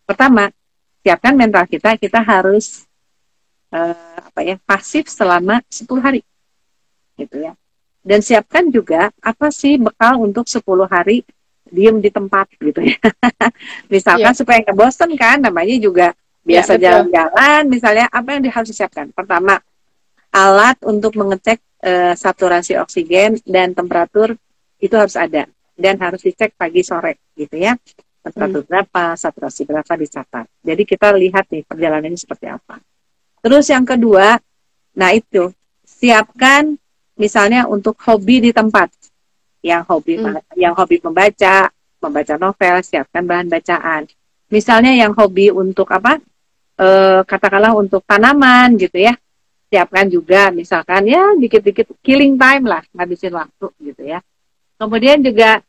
Pertama, siapkan mental kita, kita harus pasif selama 10 hari gitu ya. Dan siapkan juga apa sih bekal untuk 10 hari diem di tempat gitu ya. Misalkan supaya nggak bosen kan, namanya juga biasa jalan-jalan, misalnya apa yang harus disiapkan? Pertama, alat untuk mengecek saturasi oksigen dan temperatur itu harus ada dan harus dicek pagi sore gitu ya. Temperatur berapa, saturasi berapa dicatat. Jadi kita lihat nih perjalanannya seperti apa. Terus yang kedua, nah itu siapkan misalnya untuk hobi di tempat. Yang hobi membaca novel, siapkan bahan bacaan. Misalnya yang hobi untuk apa? Katakanlah untuk tanaman gitu ya. Siapkan juga misalkan ya dikit-dikit killing time lah, ngabisin waktu gitu ya. Kemudian juga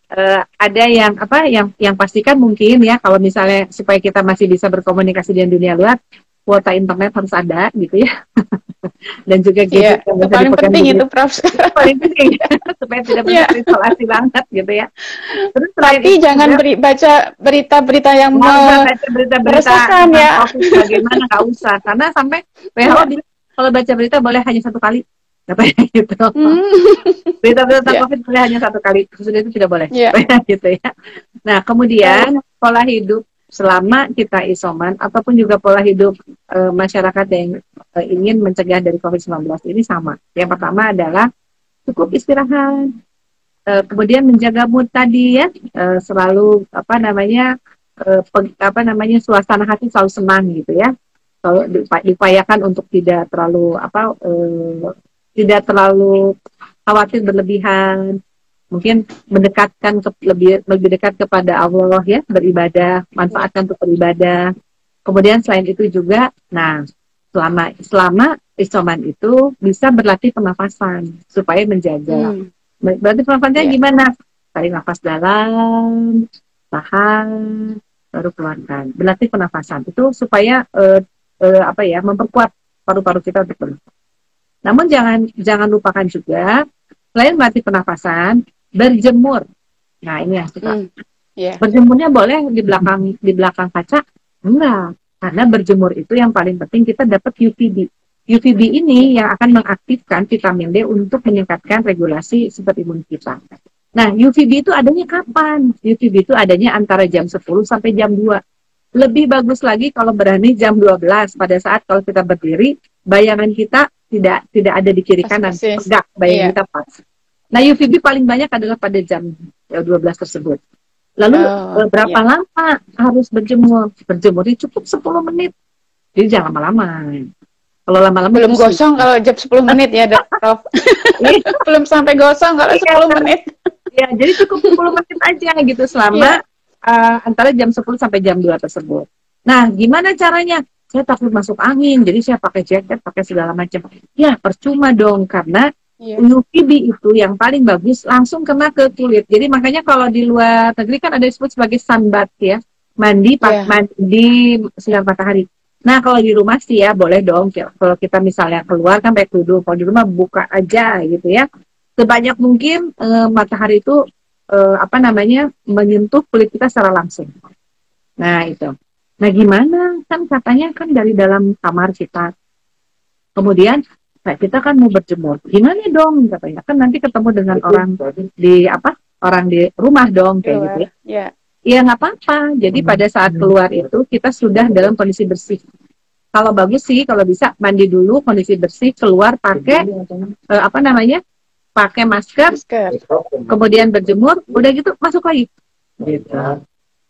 ada yang pastikan mungkin ya kalau misalnya supaya kita masih bisa berkomunikasi dengan dunia luar, kuota internet harus ada gitu ya. Dan juga gadget yang paling penting itu Prof. Paling penting supaya tidak terisolasi banget gitu ya. Terus tapi jangan baca berita-berita yang meresahkan ya. Bagaimana nggak usah, karena sampai WHO kalau baca berita boleh hanya 1 kali. Katanya gitu. Berita-berita tentang COVID boleh hanya 1 kali, sudah itu tidak boleh. Gitu ya. Nah, kemudian pola hidup selama kita isoman ataupun juga pola hidup masyarakat yang ingin mencegah dari COVID-19 ini sama. Yang pertama adalah cukup istirahat. Kemudian menjaga mood tadi ya, selalu suasana hati selalu senang gitu ya. Kalau diupayakan untuk tidak terlalu khawatir berlebihan, mungkin mendekatkan lebih dekat kepada Allah ya, beribadah, manfaatkan untuk beribadah. Kemudian selain itu juga, nah selama isoman itu bisa berlatih pernafasan supaya menjaga. Berarti pernafasannya gimana? Tarik nafas dalam, tahan, baru keluarkan. Berlatih pernafasan itu supaya memperkuat paru-paru kita untuk bernafas. Namun jangan lupakan juga selain melatih pernafasan, berjemur. Nah, ini yang suka. Berjemurnya boleh di belakang kaca? Enggak. Karena berjemur itu yang paling penting kita dapat UVB. UVB ini yang akan mengaktifkan vitamin D untuk meningkatkan regulasi sistem imun kita. Nah, UVB itu adanya kapan? UVB itu adanya antara jam 10 sampai jam 2. Lebih bagus lagi kalau berani jam 12 pada saat kalau kita berdiri, bayangan kita tidak ada di kiri kanan, tegak bayangan kita pas. Nah, UVB paling banyak adalah pada jam 12 tersebut. Lalu berapa lama harus berjemur? Berjemurnya cukup 10 menit. Jadi jangan lama-lama. Kalau lama-lama belum gosong kalau jam 10 menit ya, Prof. Belum sampai gosong kalau 10 menit. Ya, jadi cukup 10 menit aja gitu selama antara jam 10 sampai jam 2 tersebut. Nah, gimana caranya? Saya takut masuk angin, jadi saya pakai jaket, pakai segala macam. Ya, percuma dong, karena UVB itu yang paling bagus langsung kena ke kulit. Jadi makanya kalau di luar negeri kan ada disebut sebagai sunbath ya, mandi sinar matahari. Nah, kalau di rumah sih ya boleh dong. Kalau kita misalnya keluar kan pakai kerudung, kalau di rumah buka aja gitu ya. Sebanyak mungkin matahari itu menyentuh kulit kita secara langsung. Nah, itu. Nah, gimana? Kan katanya kan dari dalam kamar kita. Kemudian kita kan mau berjemur. Gimana dong katanya? Kan nanti ketemu dengan orang di rumah dong kayak gitu ya. Iya, nggak apa-apa. Jadi pada saat keluar itu kita sudah dalam kondisi bersih. Kalau bagus sih kalau bisa mandi dulu kondisi bersih, keluar pakai pakai masker. Kemudian berjemur, udah gitu masuk lagi. Gitu.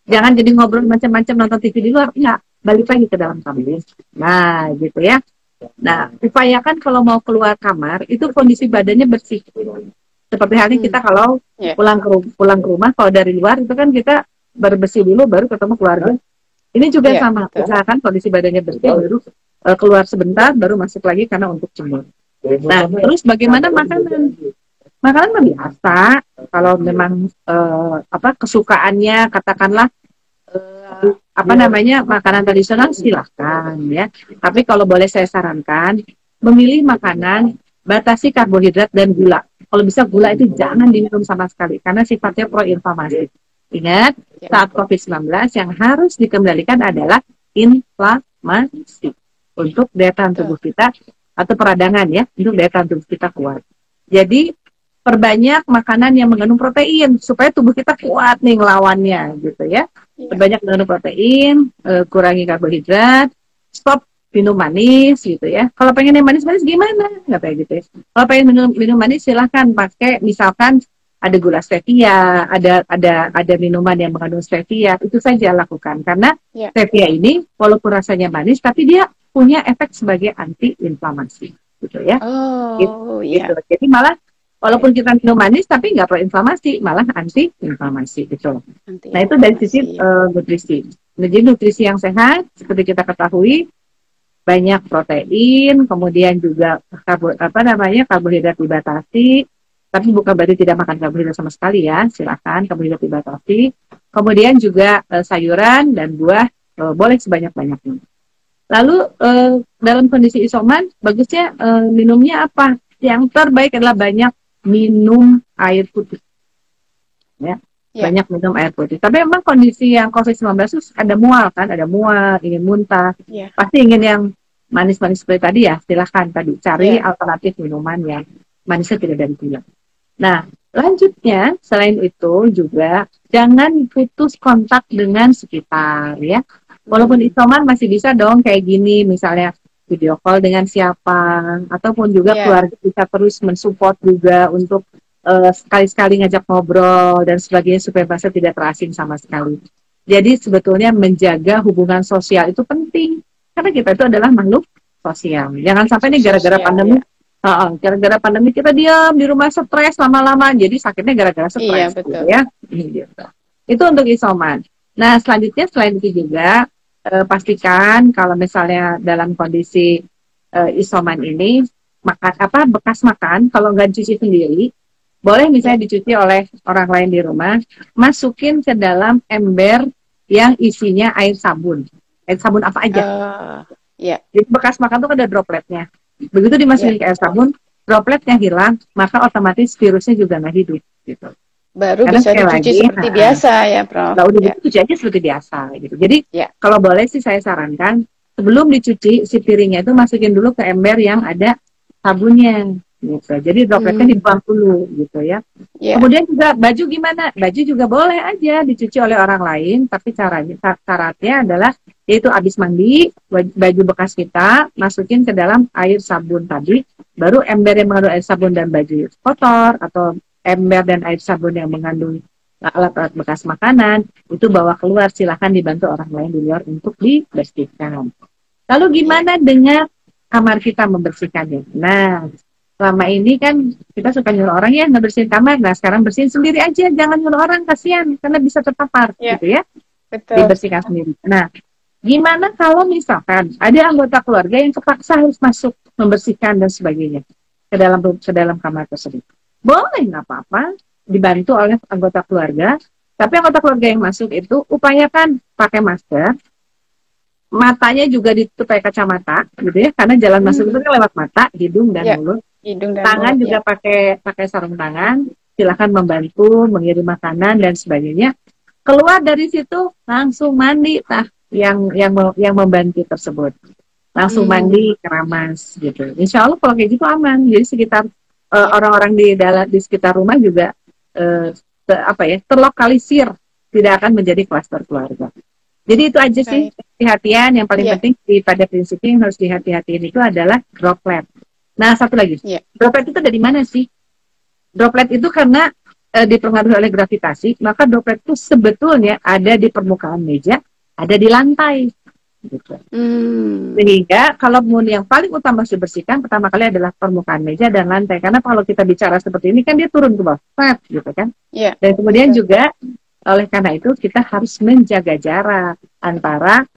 Jangan jadi ngobrol macam-macam nonton TV di luar, enggak, balik lagi ke dalam kamar. Nah, gitu ya. Nah, upayakan kalau mau keluar kamar itu kondisi badannya bersih. Seperti halnya kita kalau pulang ke rumah, kalau dari luar itu kan kita bersih dulu baru ketemu keluarga. Ini juga sama, usahakan kondisi badannya bersih baru keluar sebentar baru masuk lagi karena untuk jemur. Nah, terus bagaimana makanan? Makanan biasa, kalau memang kesukaannya katakanlah makanan tradisional silahkan ya. Tapi kalau boleh saya sarankan memilih makanan batasi karbohidrat dan gula. Kalau bisa gula itu jangan diminum sama sekali karena sifatnya proinflamasi. Ingat, Ya. saat COVID-19 yang harus dikendalikan adalah inflamasi untuk daya tahan tubuh kita atau peradangan ya, untuk daya tahan tubuh kita kuat. Jadi perbanyak makanan yang mengandung protein supaya tubuh kita kuat nih ngelawannya gitu ya. Perbanyak mengandung protein, kurangi karbohidrat, stop minum manis gitu ya. Kalau pengen yang manis-manis gimana? Nggak kayak gitu ya. Kalau pengen minum manis silahkan pakai misalkan ada gula stevia, ada minuman yang mengandung stevia, itu saja lakukan karena stevia ini walaupun rasanya manis tapi dia punya efek sebagai anti-inflamasi gitu ya. Oh, iya. Gitu. Jadi malah walaupun kita minum manis tapi nggak pro-inflamasi, malah anti-inflamasi gitu. Nah itu dari sisi nutrisi. Jadi nutrisi yang sehat seperti kita ketahui banyak protein, kemudian juga karbohidrat dibatasi, tapi bukan berarti tidak makan karbohidrat sama sekali ya, silakan karbohidrat dibatasi. Kemudian juga sayuran dan buah boleh sebanyak-banyaknya. Lalu dalam kondisi isoman, bagusnya minumnya apa? Yang terbaik adalah banyak minum air putih. Ya. Banyak minum air putih. Tapi memang kondisi yang COVID-19 itu ada mual kan, ada mual, ingin muntah. Pasti ingin yang manis-manis seperti tadi ya, silahkan tadi cari alternatif minuman yang manisnya tidak dari gula. Nah, lanjutnya selain itu juga jangan putus kontak dengan sekitar ya. Walaupun isoman masih bisa dong kayak gini, misalnya video call dengan siapa, ataupun juga keluarga bisa terus mensupport juga untuk sekali-sekali ngajak ngobrol dan sebagainya supaya bahasa tidak terasing sama sekali. Jadi sebetulnya menjaga hubungan sosial itu penting karena kita itu adalah makhluk sosial. Jangan sampai nih gara-gara pandemi, gara-gara pandemi kita diam di rumah stres lama-lama, jadi sakitnya gara-gara stres. Iya, betul. Gitu ya. Gitu. Itu untuk isoman. Nah selanjutnya selain itu juga pastikan kalau misalnya dalam kondisi isoman ini makan bekas makan kalau nggak dicuci sendiri. Boleh misalnya dicuci oleh orang lain di rumah, masukin ke dalam ember yang isinya air sabun. Air sabun apa aja. Jadi bekas makan tuh ada dropletnya. Begitu dimasukin ke air sabun, dropletnya hilang, maka otomatis virusnya juga nggak hidup. Gitu. Baru karena bisa dicuci seperti biasa ya, Prof. Udah dicuci aja seperti biasa. Gitu. Jadi kalau boleh sih saya sarankan, sebelum dicuci, si piringnya itu masukin dulu ke ember yang ada sabunnya. Gitu. Jadi dropletnya dibuang dulu gitu ya. Kemudian juga baju gimana? Baju juga boleh aja dicuci oleh orang lain, tapi syaratnya adalah yaitu habis mandi baju bekas kita masukin ke dalam air sabun tadi, baru ember yang mengandung air sabun dan baju kotor atau ember dan air sabun yang mengandung alat-alat bekas makanan itu bawa keluar, silahkan dibantu orang lain di luar untuk dibersihkan. Lalu gimana dengan kamar kita membersihkannya? Nah, selama ini kan kita suka nyuruh orang ya ngebersihin kamar. Nah sekarang bersihin sendiri aja, jangan nyuruh orang, kasihan karena bisa terpapar gitu ya. Betul. Dibersihkan sendiri. Nah gimana kalau misalkan ada anggota keluarga yang terpaksa harus masuk membersihkan dan sebagainya ke dalam kamar tersebut? Boleh, nggak apa-apa, dibantu oleh anggota keluarga. Tapi anggota keluarga yang masuk itu upayakan pakai masker. Matanya juga ditutup pakai kacamata gitu ya, karena jalan masuk itu kan lewat mata, hidung dan mulut. Tangan juga pakai sarung tangan. Silahkan membantu mengirim makanan dan sebagainya. Keluar dari situ langsung mandi yang membantu tersebut. Langsung mandi keramas gitu. Insya Allah kalau kayak gitu aman. Jadi sekitar orang-orang di sekitar rumah juga terlokalisir, tidak akan menjadi klaster keluarga. Jadi itu aja sih kehati-hatian yang paling penting pada prinsipnya yang harus dihati-hatiin itu adalah droplet. Nah satu lagi, droplet itu dari mana sih? Droplet itu karena dipengaruhi oleh gravitasi, maka droplet itu sebetulnya ada di permukaan meja, ada di lantai. Gitu. Sehingga kalau yang paling utama harus dibersihkan pertama kali adalah permukaan meja dan lantai. Karena kalau kita bicara seperti ini kan dia turun ke bawah, gitu kan? Dan kemudian juga oleh karena itu kita harus menjaga jarak antara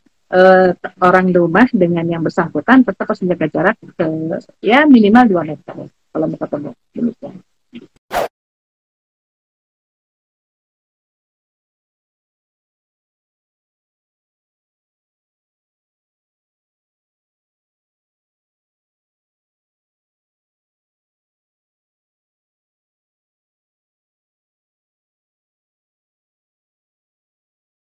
orang di rumah dengan yang bersangkutan, tetap harus menjaga jarak ya minimal 2 meter kalau mau ketemu.